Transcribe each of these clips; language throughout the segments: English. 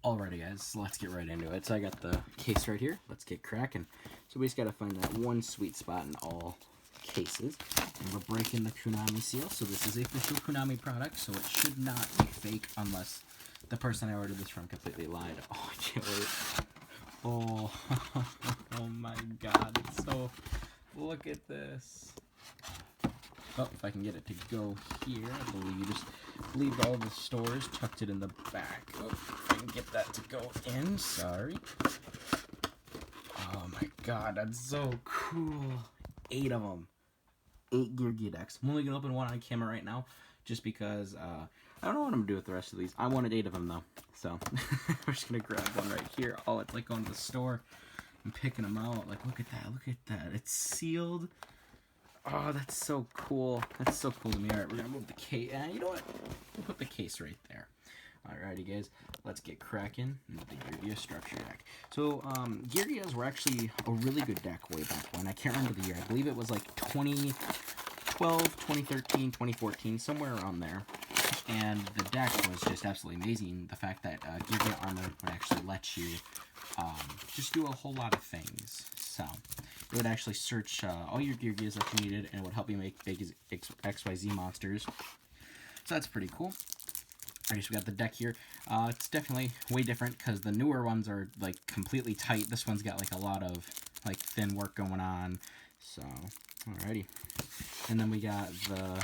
Alrighty guys, so let's get right into it. So I got the case right here. Let's get cracking. So we just gotta find that one sweet spot in all cases. And we're breaking the Konami seal. So this is a official Konami product, so it should not be fake unless the person I ordered this from completely lied. Oh, I can't wait. Oh, oh my god. It's so... Look at this. Oh, if I can get it to go here, I believe you just leave all the stores, tucked it in the back. Oh, if I can get that to go in, sorry. Oh my god, that's so cool. 8 of them. 8 Geargia decks. I'm only going to open one on camera right now, just because, I don't know what I'm going to do with the rest of these. I wanted 8 of them, though, so we're just going to grab one right here. Oh, it's like going to the store and picking them out. Like, look at that. It's sealed. Oh, that's so cool. That's so cool to me. Alright, we're going to move the case. You know what? We'll put the case right there. Alrighty, guys. Let's get cracking with the Geargia structure deck. So, Geargias were actually a really good deck way back when. I can't remember the year. I believe it was like 2012, 2013, 2014, somewhere around there. And the deck was just absolutely amazing. The fact that Geargia Armor would actually let you just do a whole lot of things. So, it would actually search all your Geargias that you needed, and it would help you make big XYZ monsters. So that's pretty cool. Alright, so we got the deck here. It's definitely way different, because the newer ones are, like, completely tight. This one's got, like, a lot of, like, thin work going on. So, alrighty. And then we got the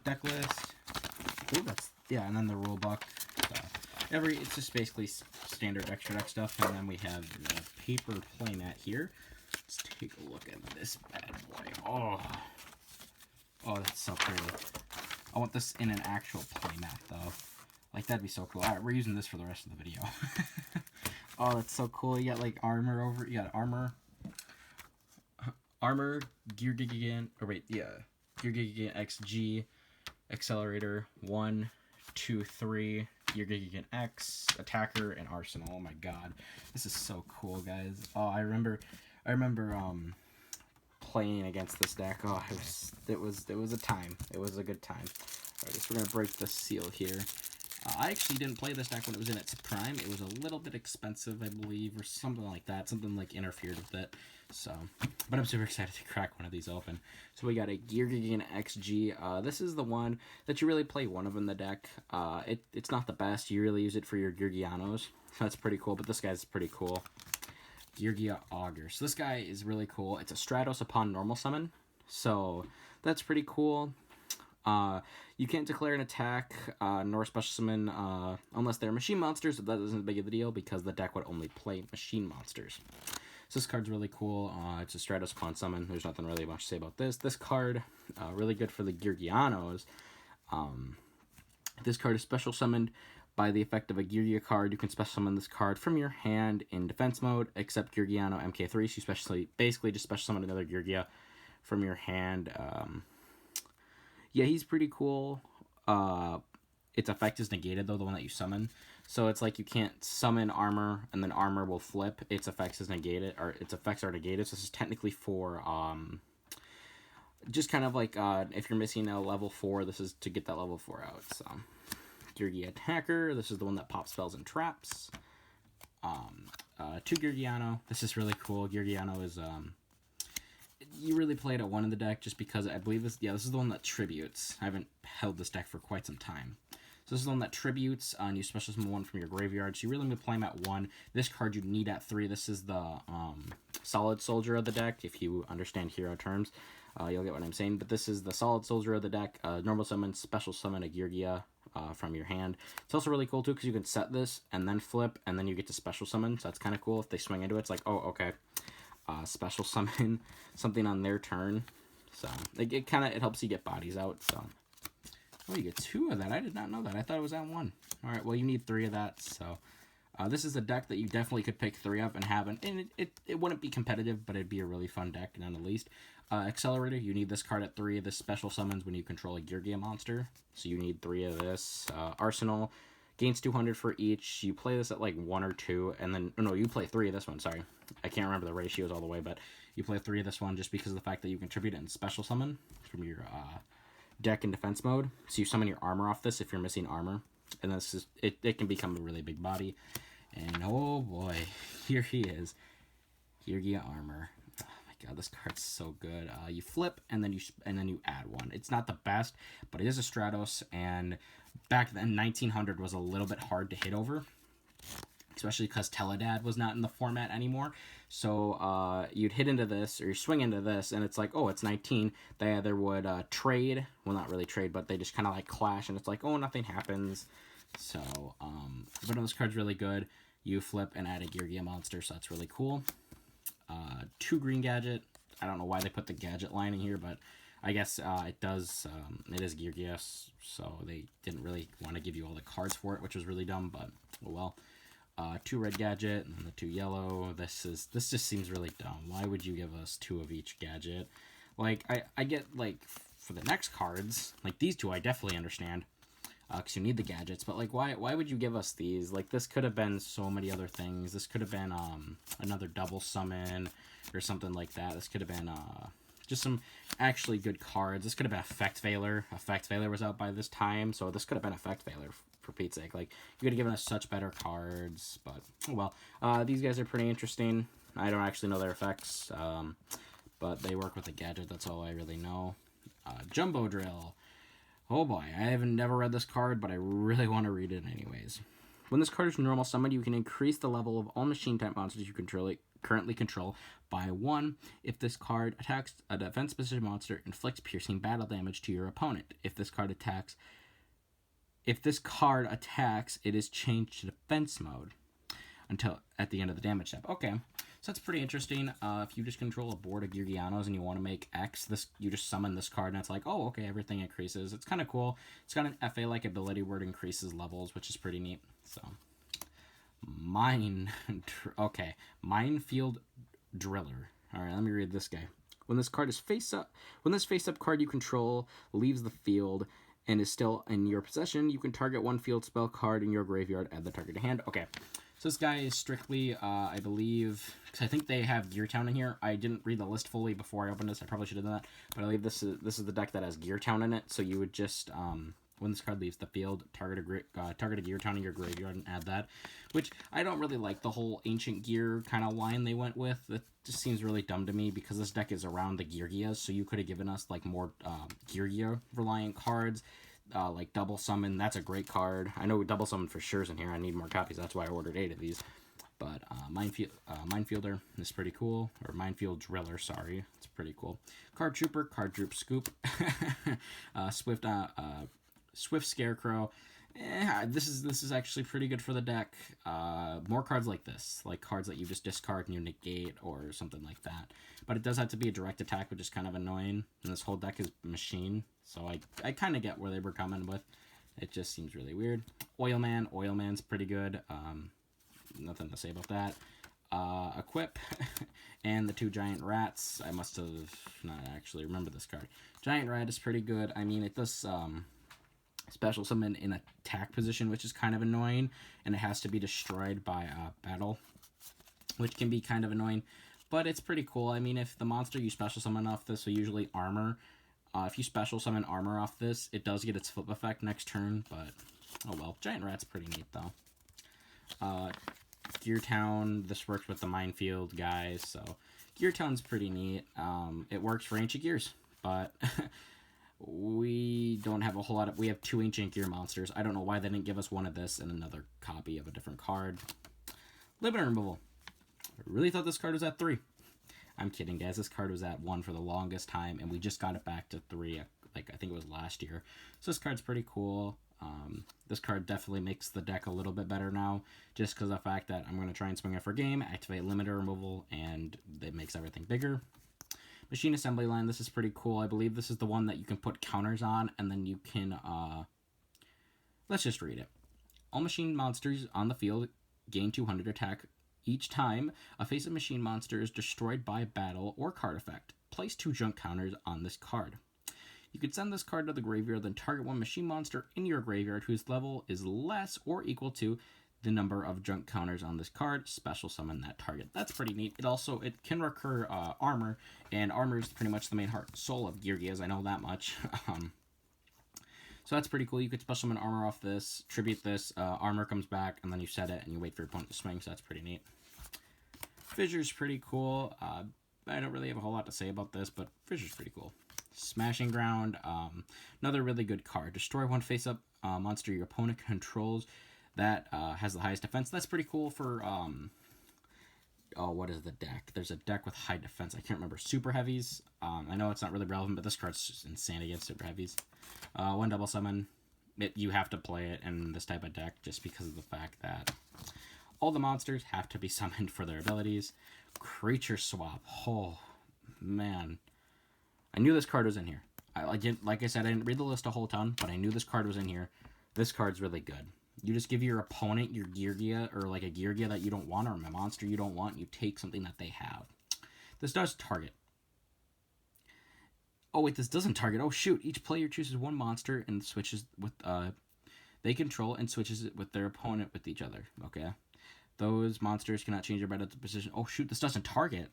deck list. Ooh, that's, yeah, and then the rule book. So, it's just basically standard extra deck stuff. And then we have the paper playmat here. Let's take a look at this bad boy. Oh, that's so pretty. I want this in an actual playmat, though. Like, that'd be so cool. Alright, we're using this for the rest of the video. Oh, that's so cool. You got, like, armor over... You got armor... Armor, Geargia... Or wait, yeah. Geargia XG, Accelerator, 1, 2, 3, Geargia X, Attacker, and Arsenal. Oh my god. This is so cool, guys. Oh, I remember playing against this deck. Oh, it was a time. It was a good time. Alright, so we're gonna break the seal here. I actually didn't play this deck when it was in its prime. It was a little bit expensive, I believe, or something like that. Something like interfered with it. So, but I'm super excited to crack one of these open. So we got a Geargia XG. This is the one that you really play one of in the deck. It's not the best. You really use it for your Geargianos. That's pretty cool, but this guy's pretty cool. Geargia Augur. So this guy is really cool. It's a Stratos upon normal summon. So that's pretty cool. You can't declare an attack, nor special summon, unless they're machine monsters, but that isn't big of a deal because the deck would only play machine monsters. So this card's really cool. It's a Stratos upon summon. There's nothing really much to say about this. This card, really good for the Geargianos. This card is special summoned by the effect of a Geargia card. You can special summon this card from your hand in defense mode, except Geargiano MK3. So you basically just special summon another Geargia from your hand. Yeah, he's pretty cool. Its effect is negated, though, the one that you summon. So it's like you can't summon armor, and then armor will flip. Its effects is negated, or its effects are negated. So this is technically for, just kind of like, if you're missing a level 4, this is to get that level 4 out. So, Geargia Attacker. This is the one that pops spells and traps. 2 Geargiano. This is really cool. Geargiano is, you really play it at 1 in the deck just because I believe this is the one that tributes. I haven't held this deck for quite some time. So this is the one that tributes, and you special summon 1 from your graveyard. So you really play him at 1. This card you need at 3. This is the solid soldier of the deck. If you understand hero terms, you'll get what I'm saying. But this is the solid soldier of the deck. Normal summon, special summon a Geargia from your hand. It's also really cool too because you can set this and then flip, and then you get to special summon. So that's kind of cool. If they swing into it, it's like, oh, okay. Special summon something on their turn. So it helps you get bodies out. So oh, you get 2 of that. I did not know that. I thought it was at 1. All right, well, you need 3 of that. So this is a deck that you definitely could pick 3 of and have, and it wouldn't be competitive, but it'd be a really fun deck, none the least. Accelerator, you need this card at 3. This special summons when you control a Geargia monster, so you need 3 of this. Arsenal gains 200 for each. You play this at like 1 or 2, and then no, you play 3 of this one. Sorry, I can't remember the ratios all the way, but you play 3 of this one just because of the fact that you contribute it in special summon from your deck in defense mode. So you summon your armor off this if you're missing armor, and this is it can become a really big body. And oh boy, here he is. Geargia armor. Oh my god, this card's so good. You flip and then you add one. It's not the best, but it is a Stratos, and back then 1900 was a little bit hard to hit over, especially because Teledad was not in the format anymore. So you'd hit into this, or you swing into this, and it's like, oh, it's 19. They either would trade, well, not really trade, but they just kind of like clash, and it's like, oh, nothing happens. So, but no, this card's really good. You flip and add a Geargia monster, so that's really cool. 2 green gadget. I don't know why they put the gadget line in here, but I guess it does. It is Geargia, so they didn't really want to give you all the cards for it, which was really dumb, but oh well. 2 red gadget and the 2 yellow. This just seems really dumb. Why would you give us 2 of each gadget? Like, I get, like, for the next cards, like these 2 I definitely understand, because you need the gadgets, but like, why would you give us these? Like, this could have been so many other things. This could have been another double summon or something like that. This could have been just some actually good cards. This could have been Effect Veiler. Effect Veiler was out by this time, so this could have been Effect Veiler, for Pete's sake. Like, you could have given us such better cards, but oh well. These guys are pretty interesting. I don't actually know their effects, but they work with a gadget. That's all I really know. Jumbo Drill. Oh boy, I haven't never read this card, but I really want to read it anyways. When this card is normal summoned, you can increase the level of all machine type monsters you currently control by 1. If this card attacks a defense position monster, inflicts piercing battle damage to your opponent. If this card attacks, it is changed to defense mode until at the end of the damage step. Okay, so that's pretty interesting. If you just control a board of Geargianos and you want to make X, you just summon this card, and it's like, oh, okay, everything increases. It's kind of cool. It's got an FA-like ability where it increases levels, which is pretty neat. So, Minefield Driller. All right, let me read this guy. When this face-up card you control leaves the field and is still in your possession, you can target 1 field spell card in your graveyard, add the target to hand. Okay. So this guy is strictly, I believe, because I think they have Gear Town in here. I didn't read the list fully before I opened this. I probably should have done that. But I believe this is the deck that has Gear Town in it. So you would just, when this card leaves the field, target a Gear Town in your graveyard and add that. Which, I don't really like the whole Ancient Gear kind of line they went with. It just seems really dumb to me because this deck is around the Geargias. So you could have given us, like, more Geargia-reliant cards. Like Double Summon, that's a great card. I know Double Summon for sure is in here. I need more copies. That's why I ordered 8 of these. But Minefielder is pretty cool. Or Minefield Driller, sorry. It's pretty cool. Card Trooper, Card Troop Scoop. Swift Scarecrow. This is actually pretty good for the deck. More cards like this. Like cards that you just discard and you negate or something like that. But it does have to be a direct attack, which is kind of annoying. And this whole deck is machine. So I kind of get where they were coming with. It just seems really weird. Oilman's pretty good. Nothing to say about that. Equip. And the 2 Giant Rats. I must have not actually remembered this card. Giant Rat is pretty good. I mean, it does special summon in attack position, which is kind of annoying. And it has to be destroyed by battle, which can be kind of annoying. But it's pretty cool. I mean, if the monster you special summon off this, so usually armor, if you special summon armor off this, it does get its flip effect next turn, but oh well. Giant Rat's pretty neat, though. Gear Town, this works with the Minefield guys, so Gear Town's pretty neat. It works for Ancient Gears, but we don't have a whole lot of... We have 2 Ancient Gear monsters. I don't know why they didn't give us one of this and another copy of a different card. Limiter Removal. I really thought this card was at 3. I'm kidding, guys. This card was at 1 for the longest time, and we just got it back to 3, like, I think it was last year. So this card's pretty cool. This card definitely makes the deck a little bit better now, just because of the fact that I'm going to try and swing it for game, activate Limiter Removal, and it makes everything bigger. Machine Assembly Line, this is pretty cool. I believe this is the one that you can put counters on, and then you can, let's just read it. All machine monsters on the field gain 200 attack each time a face-up machine monster is destroyed by battle or card effect. Place 2 junk counters on this card. You can send this card to the graveyard, then target 1 machine monster in your graveyard whose level is less or equal to the number of junk counters on this card. Special summon that target. That's pretty neat. It can recur armor, and armor is pretty much the main heart soul of Geargias. I know that much. So that's pretty cool. You could special summon armor off this, tribute this, armor comes back, and then you set it, and you wait for your opponent to swing, so that's pretty neat. Fissure's pretty cool. I don't really have a whole lot to say about this, but Fissure's pretty cool. Smashing Ground, another really good card. Destroy one face-up monster your opponent controls that has the highest defense. That's pretty cool for, oh, what is the deck? There's a deck with high defense. I can't remember. Super Heavies. I know it's not really relevant, but this card's just insane against Super Heavies. One double summon. You have to play it in this type of deck just because of the fact that all the monsters have to be summoned for their abilities. Creature Swap. Oh, man. I knew this card was in here. Like I said, I didn't read the list a whole ton, but I knew this card was in here. This card's really good. You just give your opponent your Geargia, or like a Geargia that you don't want, or a monster you don't want. You take something that they have. This does target. Oh wait, this doesn't target. Oh shoot! Each player chooses one monster and switches with they control and switches it with their opponent with each other. Okay, those monsters cannot change their battle position. Oh shoot! This doesn't target.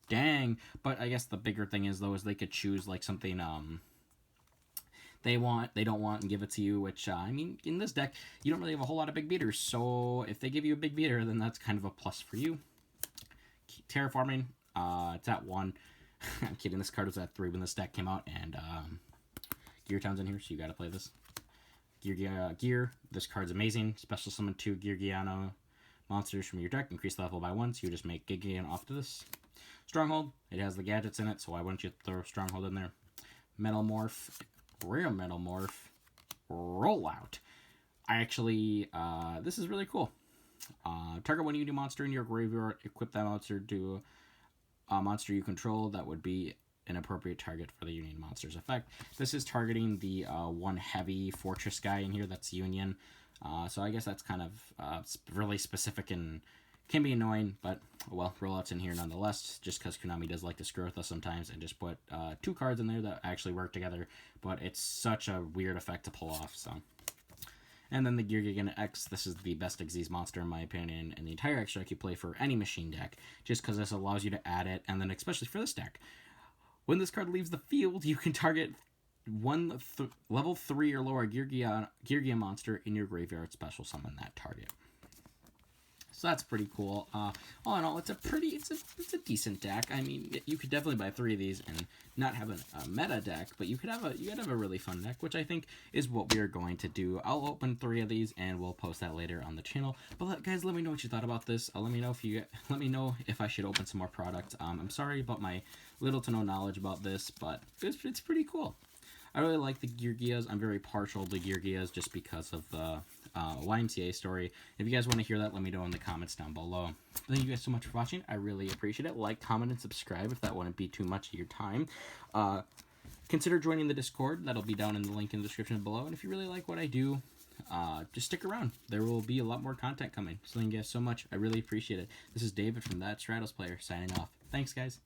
Dang. But I guess the bigger thing is though is they could choose like something they don't want, and give it to you, which, I mean, in this deck, you don't really have a whole lot of big beaters, so if they give you a big beater, then that's kind of a plus for you. Terraforming, it's at 1. I'm kidding, this card was at 3 when this deck came out, and Gear Town's in here, so you gotta play this. Gear, this card's amazing. Special summon 2 Geargiano monsters from your deck, increase the level by 1, so you just make Gigian off to this. Stronghold, it has the gadgets in it, so why wouldn't you throw Stronghold in there? Metal Morph, Rare Metal Morph, Rollout. I actually, this is really cool. Target one Unity monster in your graveyard, equip that monster to a monster you control that would be an appropriate target for the Union monster's effect. This is targeting the one heavy fortress guy in here that's Union. So I guess that's kind of really specific and can be annoying, but well, rollouts in here nonetheless, just because Konami does like to screw with us sometimes and just put 2 cards in there that actually work together, but it's such a weird effect to pull off, so. And then the Geargia X, this is the best Xyz monster in my opinion, and the entire X deck you play for any machine deck, just because this allows you to add it, and then especially for this deck. When this card leaves the field, you can target one level 3 or lower Geargia monster in your graveyard, special summon that target. So that's pretty cool. All in all, it's a decent deck. I mean, you could definitely buy 3 of these and not have a meta deck, but you could have a really fun deck, which I think is what we are going to do. I'll open 3 of these and we'll post that later on the channel. But guys, let me know what you thought about this. Let me know if I should open some more products. I'm sorry about my little to no knowledge about this, but it's pretty cool. I really like the Geargias. I'm very partial to Geargias just because of the YMCA story. If you guys want to hear that, let me know in the comments down below. Thank you guys so much for watching. I really appreciate it. Like, comment, and subscribe if that wouldn't be too much of your time. Consider joining the Discord. That'll be down in the link in the description below. And if you really like what I do, just stick around. There will be a lot more content coming. So thank you guys so much. I really appreciate it. This is David from That Stratos Player signing off. Thanks, guys.